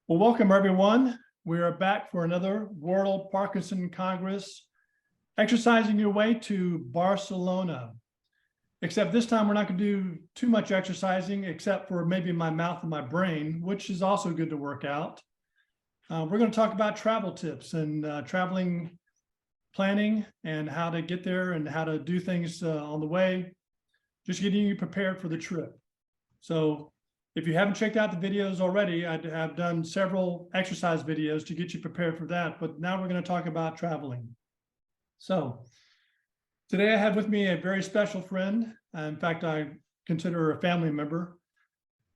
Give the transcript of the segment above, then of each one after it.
Well, welcome everyone. We are back for another World Parkinson Congress, exercising your way to Barcelona. Except this time we're not going to do too much exercising, except for maybe my mouth and my brain, which is also good to work out. We're going to talk about travel tips and traveling planning and how to get there and how to do things on the way, just getting you prepared for the trip. So if you haven't checked out the videos already, I have done several exercise videos to get you prepared for that, but now we're going to talk about traveling. So today I have with me a very special friend. In fact, I consider her a family member.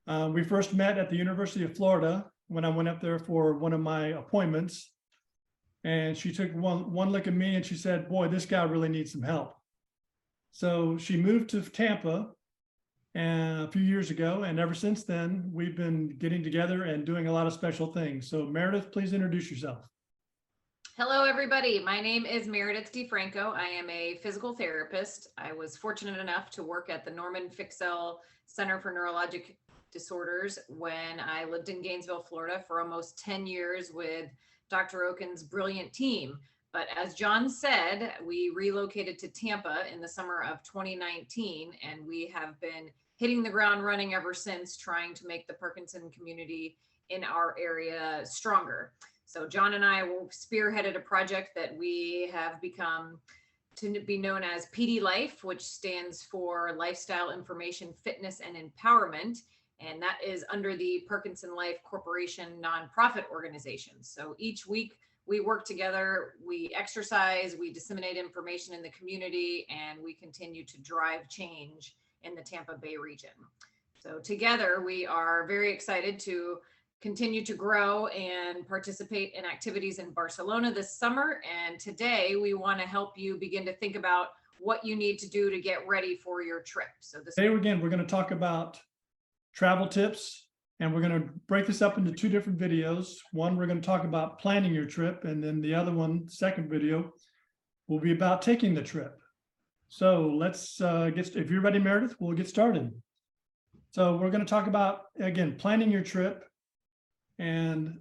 We first met at the University of Florida when I went up there for one of my appointments. And she took one look at me and she said, boy, this guy really needs some help. So she moved to Tampa a few years ago, and ever since then, we've been getting together and doing a lot of special things. So Meredith, please introduce yourself. Hello, everybody. My name is Meredith DeFranco. I am a physical therapist. I was fortunate enough to work at the Norman Fixell Center for Neurologic Disorders when I lived in Gainesville, Florida for almost 10 years with Dr. Oken's brilliant team. But as Jon said, we relocated to Tampa in the summer of 2019, and we have been hitting the ground running ever since, trying to make the Parkinson community in our area stronger. So Jon and I spearheaded a project that we have become to be known as PD Life, which stands for Lifestyle Information, Fitness, and Empowerment. And that is under the Parkinson Life Corporation nonprofit organization. So each week we work together, we exercise, we disseminate information in the community, and we continue to drive change in the Tampa Bay region. So together we are very excited to continue to grow and participate in activities in Barcelona this summer. And today we want to help you begin to think about what you need to do to get ready for your trip. So today again, we're going to talk about travel tips, and we're going to break this up into two different videos. One, we're going to talk about planning your trip, and then the other one, second video, will be about taking the trip. So let's if you're ready, Meredith, we'll get started. So we're going to talk about, again, planning your trip, and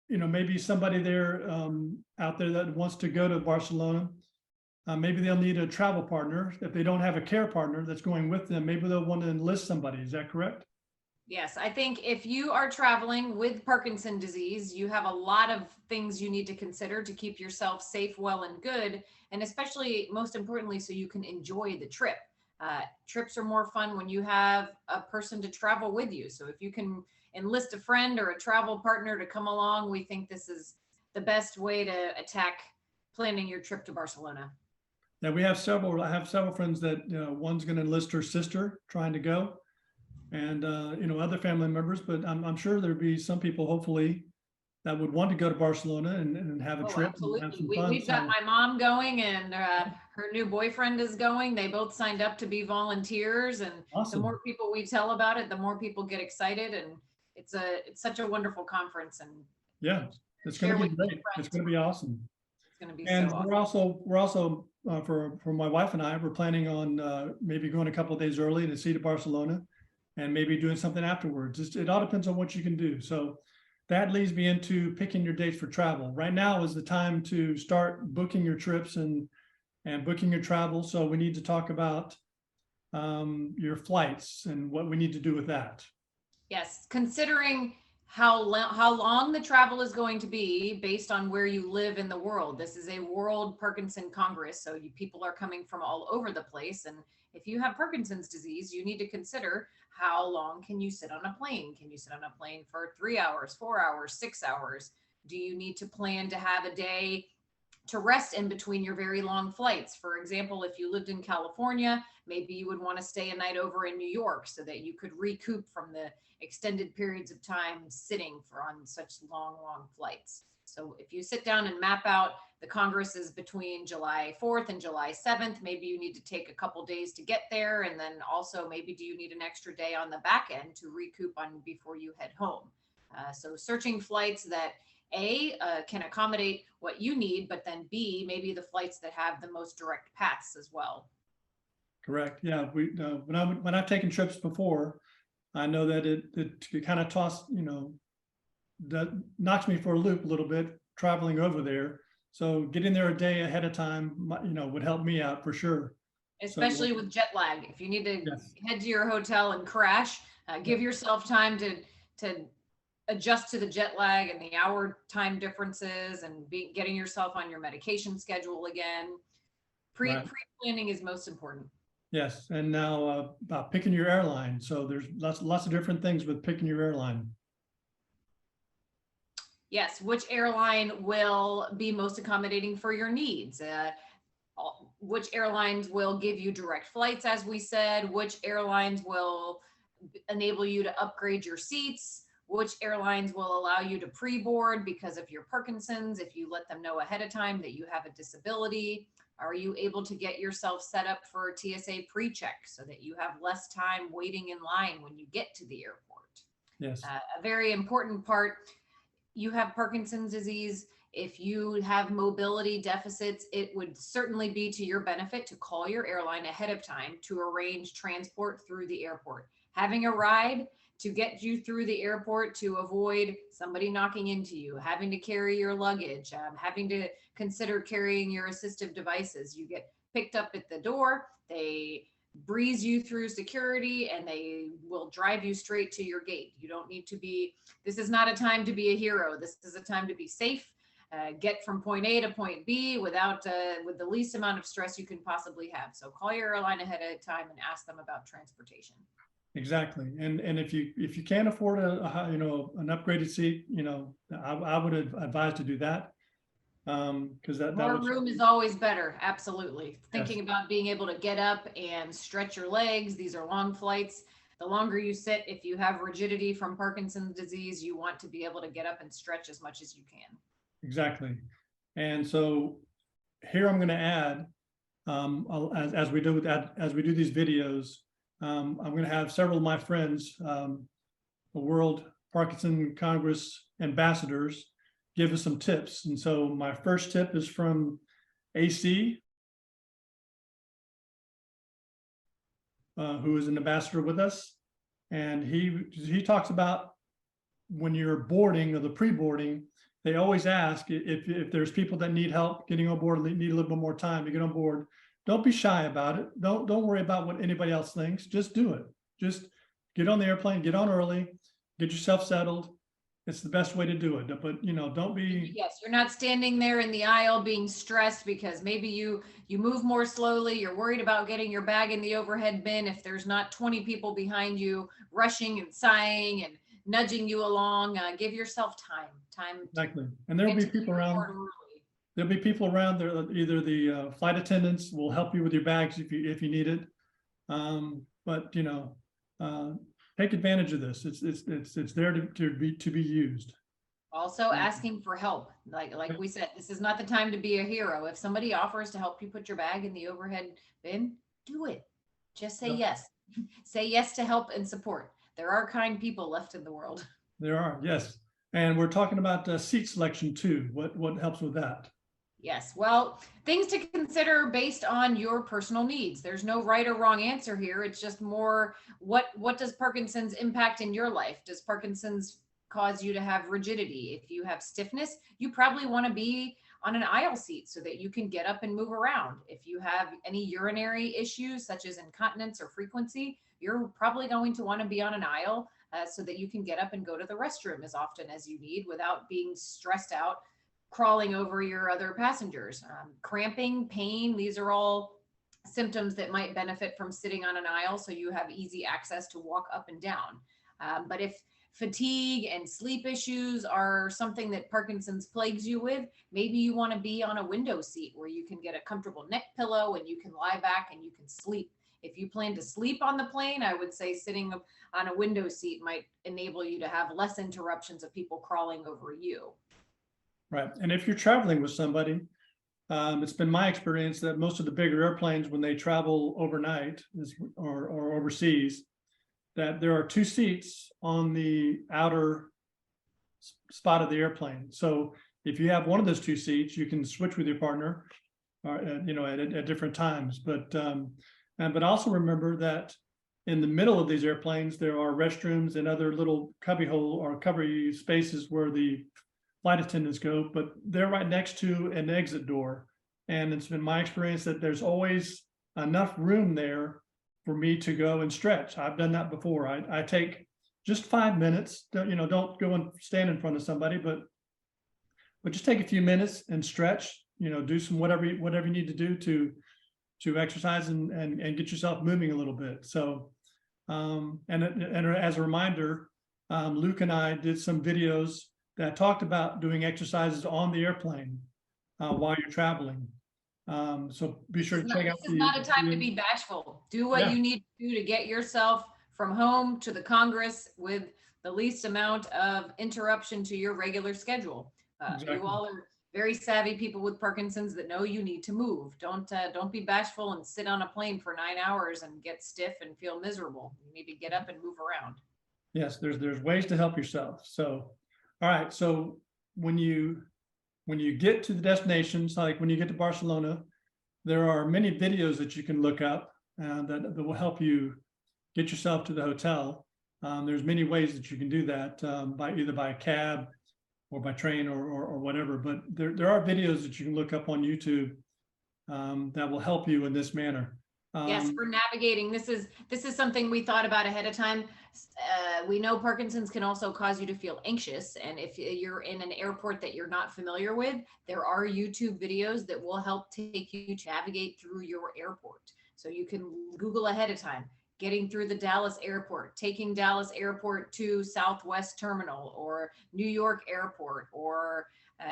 maybe somebody there out there that wants to go to Barcelona, maybe they'll need a travel partner. If they don't have a care partner that's going with them, maybe they'll want to enlist somebody. Is that correct? Yes, I think if you are traveling with Parkinson's disease, you have a lot of things you need to consider to keep yourself safe, well, and good, and especially, most importantly, so you can enjoy the trip. Trips are more fun when you have a person to travel with you. So if you can enlist a friend or a travel partner to come along, we think this is the best way to attack planning your trip to Barcelona. Yeah, I have several friends that one's going to enlist her sister trying to go, and other family members, but I'm sure there'd be some people, hopefully, that would want to go to Barcelona and have a trip. Absolutely. And have some fun. We've got my mom going, and her new boyfriend is going. They both signed up to be volunteers, and awesome. The more people we tell about it, the more people get excited, and it's such a wonderful conference. And yeah, it's going to be great. It's going to be awesome. It's going to be and so awesome. We're also for my wife and I, we're planning on maybe going a couple of days early to see to Barcelona, and maybe doing something afterwards. It all depends on what you can do. So that leads me into picking your dates for travel. Right now is the time to start booking your trips and booking your travel. So we need to talk about your flights and what we need to do with that. Yes, considering how long the travel is going to be based on where you live in the world. This is a World Parkinson Congress, so people are coming from all over the place. And if you have Parkinson's disease, you need to consider how long can you sit on a plane? Can you sit on a plane for 3 hours, 4 hours, 6 hours? Do you need to plan to have a day to rest in between your very long flights? For example, if you lived in California, maybe you would want to stay a night over in New York so that you could recoup from the extended periods of time sitting on such long flights. So if you sit down and map out the congresses between July 4th and July 7th, maybe you need to take a couple days to get there. And then also maybe do you need an extra day on the back end to recoup on before you head home? So searching flights that can accommodate what you need, but then B, maybe the flights that have the most direct paths as well. Correct. Yeah. When I've taken trips before, I know that it kind of toss, that knocks me for a loop a little bit traveling over there. So getting there a day ahead of time, would help me out for sure. Especially with jet lag. If you need to Yes. head to your hotel and crash, give yourself time to adjust to the jet lag and the hour time differences and getting yourself on your medication schedule again. Right. Pre-planning is most important. Yes, and now about picking your airline. So there's lots of different things with picking your airline. Yes, which airline will be most accommodating for your needs? Which airlines will give you direct flights, as we said? Which airlines will enable you to upgrade your seats? Which airlines will allow you to pre-board because of your Parkinson's, if you let them know ahead of time that you have a disability? Are you able to get yourself set up for a TSA pre-check so that you have less time waiting in line when you get to the airport? Yes. A very important part, you have Parkinson's disease. If you have mobility deficits, it would certainly be to your benefit to call your airline ahead of time to arrange transport through the airport. Having a ride to get you through the airport to avoid somebody knocking into you, having to carry your luggage, having to consider carrying your assistive devices. You get picked up at the door, they breeze you through security, and they will drive you straight to your gate. You don't need to be, this is not a time to be a hero. This is a time to be safe, get from point A to point B with the least amount of stress you can possibly have. So call your airline ahead of time and ask them about transportation. Exactly. And if you can't afford an upgraded seat, I would advise to do that. Because more room is always better. Absolutely. Thinking about being able to get up and stretch your legs. These are long flights. The longer you sit, if you have rigidity from Parkinson's disease, you want to be able to get up and stretch as much as you can. Exactly. And so here I'm going to add, as we do these videos, I'm going to have several of my friends, the World Parkinson Congress ambassadors, give us some tips. And so my first tip is from AC, who is an ambassador with us. And he talks about when you're boarding or the pre-boarding, they always ask if there's people that need help getting on board, need a little bit more time to get on board. Don't be shy about it. Don't worry about what anybody else thinks. Just do it. Just get on the airplane, get on early, get yourself settled. It's the best way to do it. But don't be. Yes, you're not standing there in the aisle being stressed because maybe you move more slowly. You're worried about getting your bag in the overhead bin if there's not 20 people behind you rushing and sighing and nudging you along. Give yourself time. Exactly. And there'll be people around. There'll be people around there. Either the flight attendants will help you with your bags if you need it. But take advantage of this. It's there to be used. Also asking for help. Like we said, this is not the time to be a hero. If somebody offers to help you put your bag in the overhead bin, do it. Just say yes. Say yes to help and support. There are kind people left in the world. There are, yes. And we're talking about seat selection too. What helps with that? Yes. Well, things to consider based on your personal needs. There's no right or wrong answer here. It's just more what does Parkinson's impact in your life? Does Parkinson's cause you to have rigidity? If you have stiffness, you probably want to be on an aisle seat so that you can get up and move around. If you have any urinary issues such as incontinence or frequency, you're probably going to want to be on an aisle so that you can get up and go to the restroom as often as you need without being stressed out crawling over your other passengers. Cramping, pain, these are all symptoms that might benefit from sitting on an aisle so you have easy access to walk up and down. But if fatigue and sleep issues are something that Parkinson's plagues you with, maybe you want to be on a window seat where you can get a comfortable neck pillow and you can lie back and you can sleep. If you plan to sleep on the plane, I would say sitting on a window seat might enable you to have less interruptions of people crawling over you. Right. And if you're traveling with somebody, it's been my experience that most of the bigger airplanes, when they travel overnight or overseas, that there are two seats on the outer spot of the airplane. So if you have one of those two seats, you can switch with your partner, at different times. But also remember that in the middle of these airplanes, there are restrooms and other little cubbyhole or cubby spaces where the flight attendants go, but they're right next to an exit door. And it's been my experience that there's always enough room there for me to go and stretch. I've done that before. I take just 5 minutes. Don't go and stand in front of somebody, but just take a few minutes and stretch. Do some whatever you need to do to exercise and get yourself moving a little bit. So, and as a reminder, Luke and I did some videos that talked about doing exercises on the airplane while you're traveling. So be sure to check out. This is not a time to be bashful. Do what you need to do to get yourself from home to the Congress with the least amount of interruption to your regular schedule. Exactly. You all are very savvy people with Parkinson's that know you need to move. Don't be bashful and sit on a plane for 9 hours and get stiff and feel miserable. You need to get up and move around. Yes, there's ways to help yourself. So, all right. So when you get to the destinations, like when you get to Barcelona, there are many videos that you can look up that will help you get yourself to the hotel. There's many ways that you can do that by either by cab or by train or whatever. But there are videos that you can look up on YouTube that will help you in this manner. Yes, for navigating. This is something we thought about ahead of time. We know Parkinson's can also cause you to feel anxious. And if you're in an airport that you're not familiar with, there are YouTube videos that will help take you to navigate through your airport. So you can Google ahead of time, getting through the Dallas airport, taking Dallas airport to Southwest Terminal or New York airport or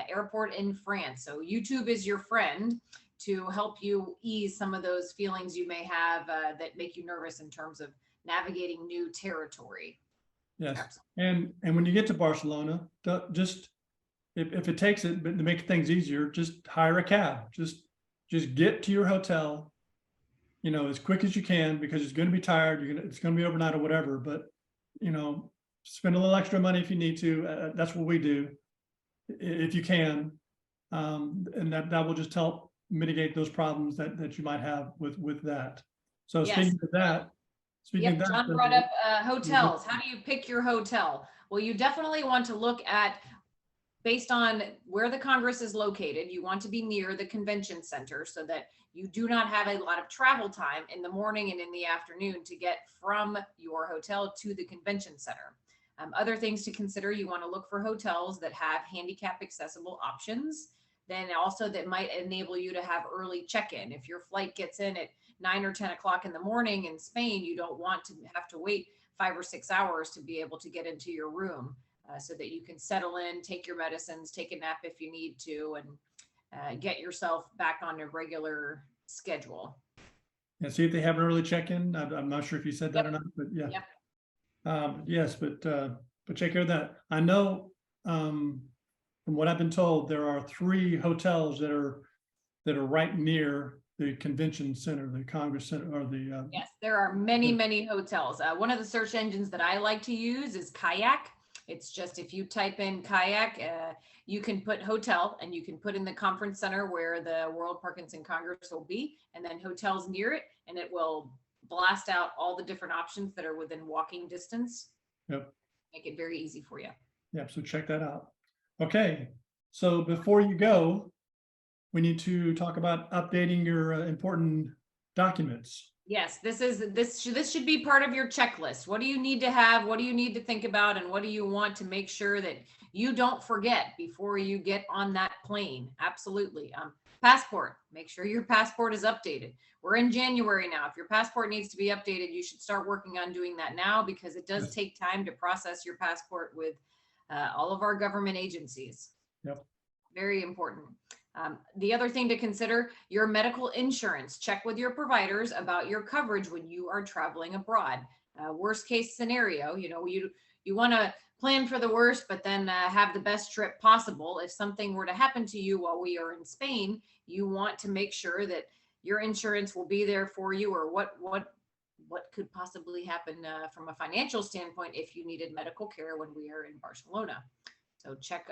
airport in France. So YouTube is your friend to help you ease some of those feelings you may have that make you nervous in terms of navigating new territory. Yes. Absolutely. And when you get to Barcelona, just if it takes it, but to make things easier, just hire a cab. Just get to your hotel, as quick as you can, because it's going to be tired. It's going to be overnight or whatever. But spend a little extra money if you need to. That's what we do, if you can, and that will just help mitigate those problems that you might have with that. So Yes. speaking of that, John brought up hotels. How do you pick your hotel? Well, you definitely want to look at, based on where the Congress is located, you want to be near the convention center so that you do not have a lot of travel time in the morning and in the afternoon to get from your hotel to the convention center. Other things to consider, you want to look for hotels that have handicap accessible options, then also that might enable you to have early check-in. If your flight gets in at 9 or 10 o'clock in the morning in Spain, you don't want to have to wait 5 or 6 hours to be able to get into your room, so that you can settle in, take your medicines, take a nap if you need to, and get yourself back on a regular schedule. Yeah, see if they have an early check-in. I'm not sure if you said that or not, but yeah. Yep. Yes, but take care of that. I know from what I've been told, there are 3 hotels that are right near the convention center, the Congress Center, or the. Yes, there are many hotels. One of the search engines that I like to use is Kayak. It's just, if you type in Kayak, you can put hotel and you can put in the conference center where the World Parkinson Congress will be, and then hotels near it, and it will blast out all the different options that are within walking distance. Yep. Make it very easy for you. Yep. So check that out. Okay. So before you go, we need to talk about updating your important documents. Yes, this should be part of your checklist. What do you need to have? What do you need to think about? And what do you want to make sure that you don't forget before you get on that plane? Absolutely. Passport. Make sure your passport is updated. We're in January now. If your passport needs to be updated, you should start working on doing that now, because it does take time to process your passport with all of our government agencies. Yep. Very important. The other thing to consider, your medical insurance. Check with your providers about your coverage when you are traveling abroad. Worst case scenario, you want to plan for the worst, but then have the best trip possible. If something were to happen to you while we are in Spain, you want to make sure that your insurance will be there for you, or what could possibly happen from a financial standpoint if you needed medical care when we are in Barcelona. So check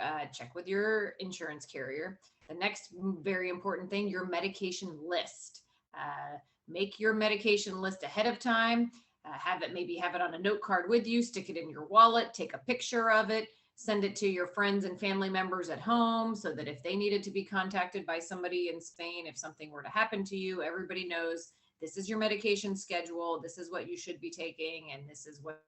with your insurance carrier. The next very important thing, your medication list. Make your medication list ahead of time. maybe have it on a note card with you, stick it in your wallet, take a picture of it, send it to your friends and family members at home so that if they needed to be contacted by somebody in Spain, if something were to happen to you, everybody knows this is your medication schedule, this is what you should be taking, and this is what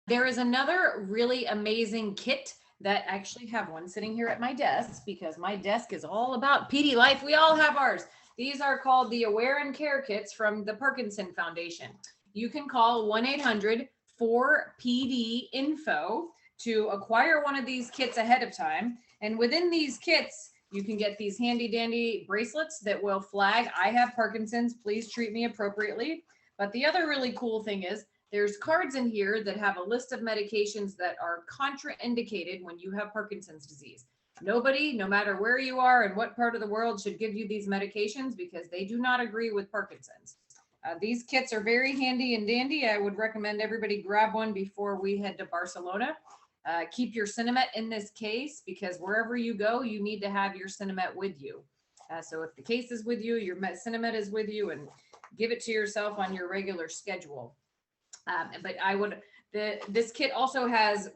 There is another really amazing kit that I actually have one sitting here at my desk because my desk is all about PD life. We all have ours. These are called the Aware and Care Kits from the Parkinson Foundation. You can call 1-800-4PD-INFO to acquire one of these kits ahead of time. And within these kits, you can get these handy dandy bracelets that will flag, I have Parkinson's, please treat me appropriately. But the other really cool thing is there's cards in here that have a list of medications that are contraindicated when you have Parkinson's disease. Nobody, no matter where you are and what part of the world, should give you these medications because they do not agree with Parkinson's. These kits are very handy and dandy. I would recommend everybody grab one before we head to Barcelona. Keep your Cinemet in this case because wherever you go, you need to have your Cinemet with you. So if the case is with you, your Cinemet is with you, and give it to yourself on your regular schedule. But this kit also has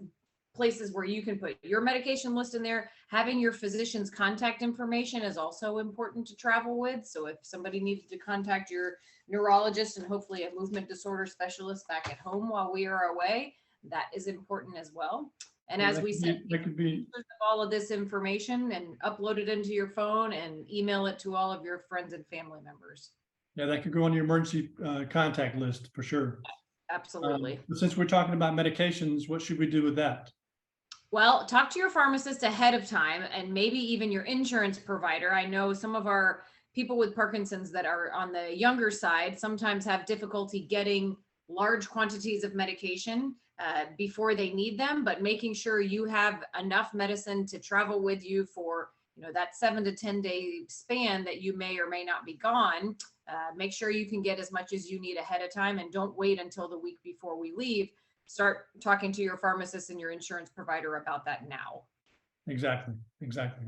places where you can put your medication list in there. Having your physician's contact information is also important to travel with. So if somebody needed to contact your neurologist and hopefully a movement disorder specialist back at home while we are away, that is important as well. And as we said, all of this information and upload it into your phone and email it to all of your friends and family members. Yeah, that could go on your emergency contact list for sure. Absolutely. Since we're talking about medications, what should we do with that? Well, talk to your pharmacist ahead of time and maybe even your insurance provider. I know some of our people with Parkinson's that are on the younger side sometimes have difficulty getting large quantities of medication before they need them, but making sure you have enough medicine to travel with you for that 7 to 10 day span that you may or may not be gone. Make sure you can get as much as you need ahead of time and don't wait until the week before we leave. Start talking to your pharmacist and your insurance provider about that now. Exactly.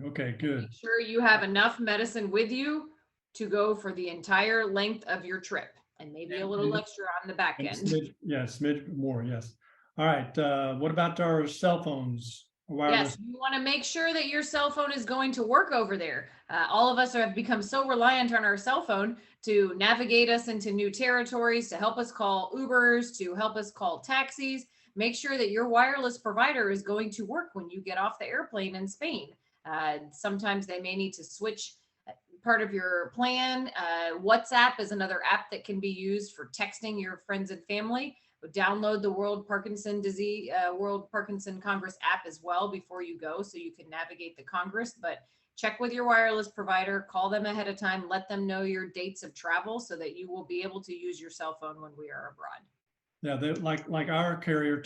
Okay, good. Make sure you have enough medicine with you to go for the entire length of your trip and maybe a little extra on the back end. Smidge more, yes. All right, what about our cell phones? Yes, you want to make sure that your cell phone is going to work over there. All of us have become so reliant on our cell phone to navigate us into new territories, to help us call Ubers, to help us call taxis. Make sure that your wireless provider is going to work when you get off the airplane in Spain. Sometimes they may need to switch part of your plan. WhatsApp is another app that can be used for texting your friends and family. Download the World Parkinson Congress app as well before you go so you can navigate the Congress. But check with your wireless provider, call them ahead of time, let them know your dates of travel so that you will be able to use your cell phone when we are abroad. Yeah, like our carrier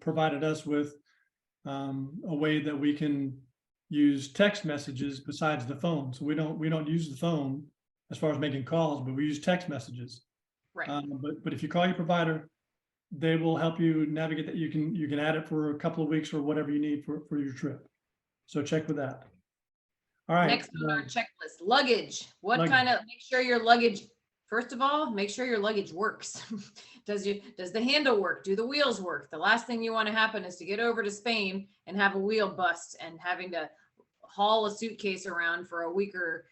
provided us with a way that we can use text messages besides the phone. So we don't use the phone as far as making calls, but we use text messages. Right. But if you call your provider, they will help you navigate that. You can add it for a couple of weeks or whatever you need for your trip. So check with that. All right. Next on our checklist, luggage. Make sure your luggage, first of all, make sure your luggage works. Does the handle work? Do the wheels work? The last thing you want to happen is to get over to Spain and have a wheel bust and having to haul a suitcase around for a week or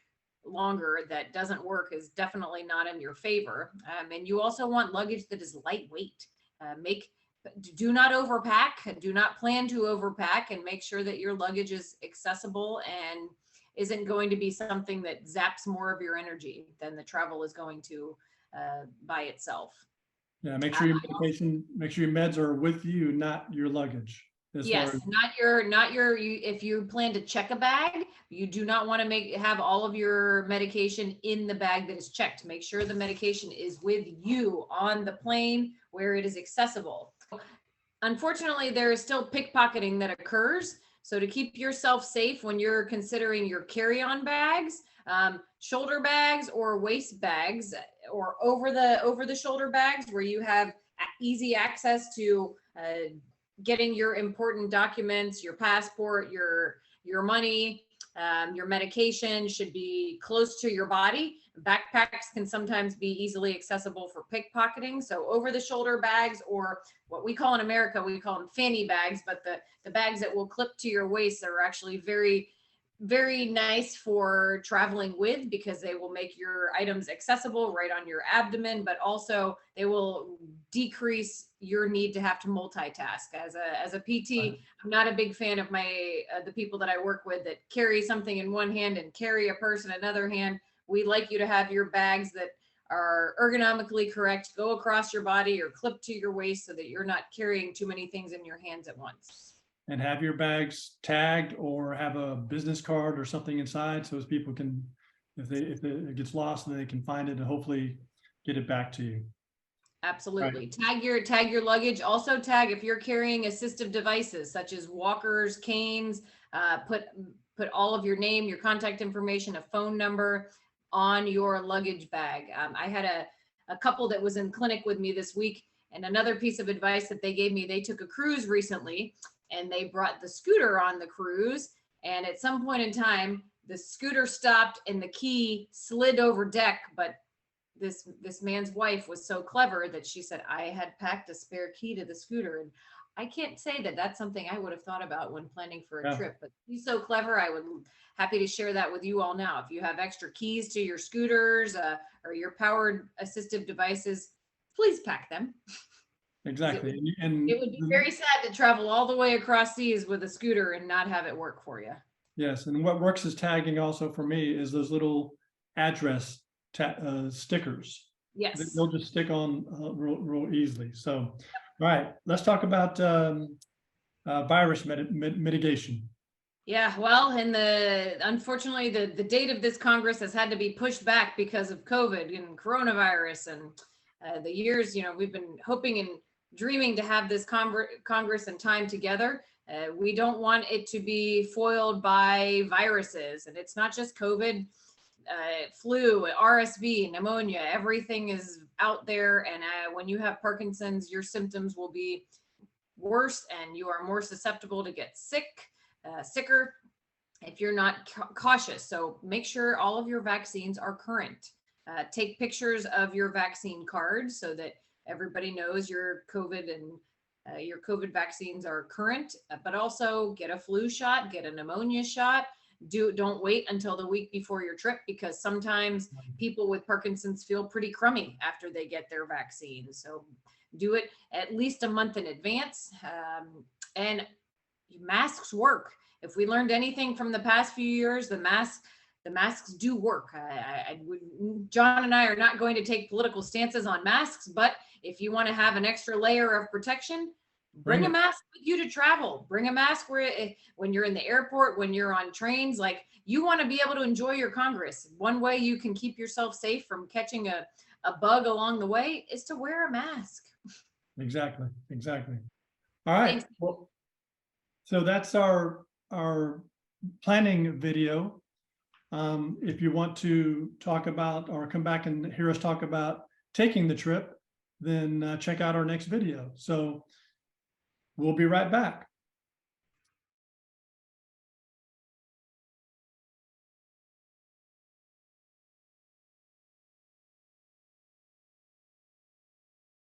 longer that doesn't work is definitely not in your favor. And you also want luggage that is lightweight. Do not overpack. Do not plan to overpack, and make sure that your luggage is accessible and isn't going to be something that zaps more of your energy than the travel is going to by itself. Yeah, make sure your meds are with you, not your luggage. Yes, not your. If you plan to check a bag, you do not want to have all of your medication in the bag that is checked. Make sure the medication is with you on the plane where it is accessible. Unfortunately, there is still pickpocketing that occurs. So to keep yourself safe when you're considering your carry-on bags, shoulder bags or waist bags, or over the shoulder bags where you have easy access to getting your important documents, your passport, your money, your medication should be close to your body. Backpacks can sometimes be easily accessible for pickpocketing. So over the shoulder bags, or what we call in America, we call them fanny bags, but the bags that will clip to your waist are actually very, very nice for traveling with, because they will make your items accessible right on your abdomen, but also they will decrease your need to have to multitask. As a PT, I'm not a big fan of the people that I work with that carry something in one hand and carry a purse in another hand. We like you to have your bags that are ergonomically correct, go across your body or clip to your waist, so that you're not carrying too many things in your hands at once. And have your bags tagged or have a business card or something inside, so as people can, if it gets lost, then they can find it and hopefully get it back to you. Absolutely. Right. Tag your luggage. Also tag if you're carrying assistive devices such as walkers, canes. Put all of your name, your contact information, a phone number on your luggage bag. I had a couple that was in clinic with me this week, and another piece of advice that they gave me, they took a cruise recently and they brought the scooter on the cruise. And at some point in time, the scooter stopped and the key slid over deck. But this man's wife was so clever that she said, I had packed a spare key to the scooter. And I can't say that that's something I would have thought about when planning for a trip, but he's so clever. I would happy to share that with you all now. If you have extra keys to your scooters or your powered assistive devices, please pack them. Exactly. It would be very sad to travel all the way across seas with a scooter and not have it work for you. Yes, and what works as tagging also for me is those little address stickers. Yes. They'll just stick on real easily. So, all right, let's talk about virus mitigation. Yeah, well, and unfortunately, the date of this Congress has had to be pushed back because of COVID and coronavirus, and the years, we've been hoping and dreaming to have this Congress and time together. We don't want it to be foiled by viruses, and it's not just COVID, flu, RSV, pneumonia, everything is out there. And when you have Parkinson's, your symptoms will be worse and you are more susceptible to get sicker if you're not cautious. So make sure all of your vaccines are current. Take pictures of your vaccine cards so that everybody knows your COVID and your COVID vaccines are current, but also get a flu shot, get a pneumonia shot. Don't wait until the week before your trip, because sometimes people with Parkinson's feel pretty crummy after they get their vaccine. So do it at least a month in advance. And masks work. If we learned anything from the past few years, the masks do work. Jon and I are not going to take political stances on masks, but if you want to have an extra layer of protection, bring a mask with you to travel. Bring a mask when you're in the airport, when you're on trains. Like, you want to be able to enjoy your Congress. One way you can keep yourself safe from catching a bug along the way is to wear a mask. Exactly. All right. Well, so that's our planning video. If you want to talk about or come back and hear us talk about taking the trip, then check out our next video. So we'll be right back.